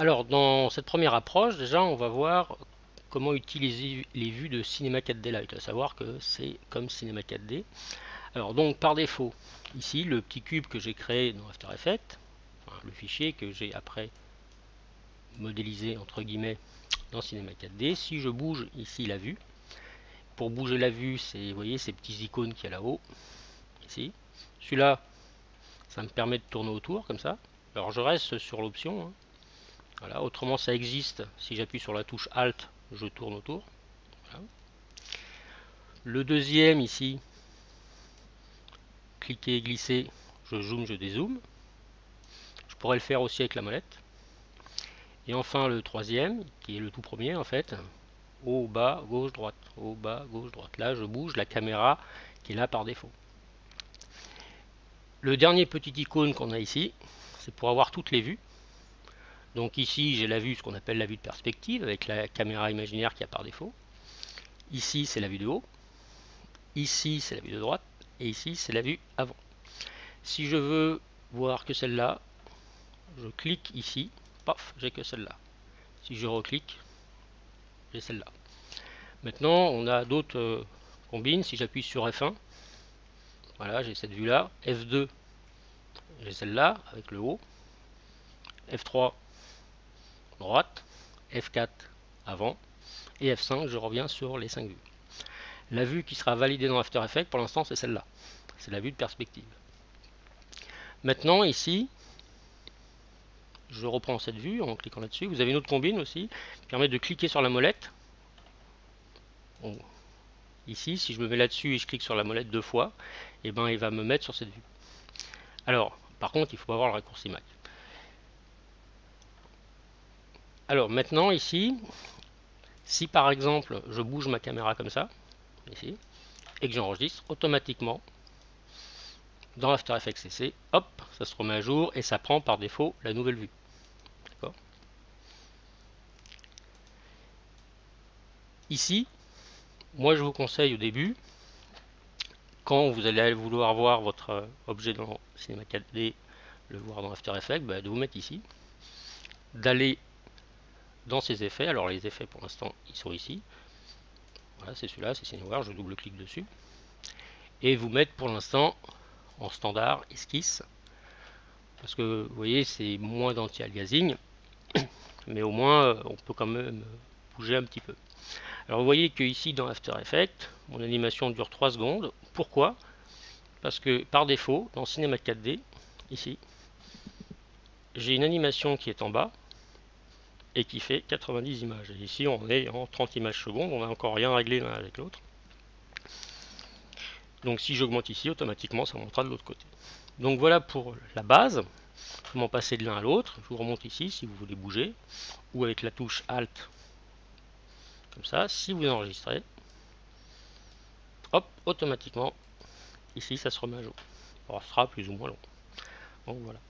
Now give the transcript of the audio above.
Alors, dans cette première approche, déjà, on va voir comment utiliser les vues de Cinema 4D Lite, à savoir que c'est comme Cinema 4D. Alors, donc, par défaut, ici, le petit cube que j'ai créé dans After Effects, enfin, le fichier que j'ai après modélisé, entre guillemets, dans Cinema 4D, si je bouge ici la vue, pour bouger la vue, c'est, vous voyez, ces petits icônes qu'il y a là-haut, ici. Celui-là, ça me permet de tourner autour, comme ça. Alors, je reste sur l'option, hein. Voilà, autrement ça existe, si j'appuie sur la touche Alt, je tourne autour. Voilà. Le deuxième ici, cliquer et glisser, je zoome, je dézoome. Je pourrais le faire aussi avec la molette. Et enfin le troisième, qui est le tout premier en fait, haut, bas, gauche, droite, haut, bas, gauche, droite. Là je bouge la caméra qui est là par défaut. Le dernier petit icône qu'on a ici, c'est pour avoir toutes les vues. Donc ici j'ai la vue, ce qu'on appelle la vue de perspective, avec la caméra imaginaire qui a par défaut. Ici c'est la vue de haut. Ici c'est la vue de droite. Et ici c'est la vue avant. Si je veux voir que celle-là, je clique ici, paf, j'ai que celle-là. Si je reclique, j'ai celle-là. Maintenant, on a d'autres combines. Si j'appuie sur F1, voilà, j'ai cette vue-là. F2, j'ai celle-là avec le haut. F3, droite. F4, avant. Et F5, je reviens sur les 5 vues. La vue qui sera validée dans After Effects, pour l'instant, c'est celle-là. C'est la vue de perspective. Maintenant, ici, je reprends cette vue en cliquant là-dessus. Vous avez une autre combine aussi qui permet de cliquer sur la molette. Bon, ici, si je me mets là-dessus et je clique sur la molette 2 fois, et ben, il va me mettre sur cette vue. Alors, par contre, il faut avoir le raccourci Mac. Alors maintenant, ici, si par exemple je bouge ma caméra comme ça, ici, et que j'enregistre, automatiquement, dans After Effects CC, hop, ça se remet à jour et ça prend par défaut la nouvelle vue. D'accord ? Ici, moi je vous conseille au début, quand vous allez vouloir voir votre objet dans Cinema 4D, le voir dans After Effects, de vous mettre ici, d'aller dans ses effets. Alors les effets pour l'instant ils sont ici. Voilà, c'est celui-là, c'est Cineware, je double-clique dessus. Et vous mettre pour l'instant en standard esquisse. Parce que vous voyez, c'est moins d'anti-aliasing, mais au moins on peut quand même bouger un petit peu. Alors vous voyez que ici dans After Effects, mon animation dure 3 secondes. Pourquoi? Parce que par défaut, dans Cinema 4D, ici, j'ai une animation qui est en bas et qui fait 90 images. Et ici, on est en 30 images secondes, on n'a encore rien réglé l'un avec l'autre. Donc si j'augmente ici, automatiquement, ça montera de l'autre côté. Donc voilà pour la base. Comment passer de l'un à l'autre. Je vous remonte ici si vous voulez bouger. Ou avec la touche Alt, comme ça. Si vous enregistrez, hop, automatiquement, ici, ça se remet à jour. Alors, ça sera plus ou moins long. Donc voilà.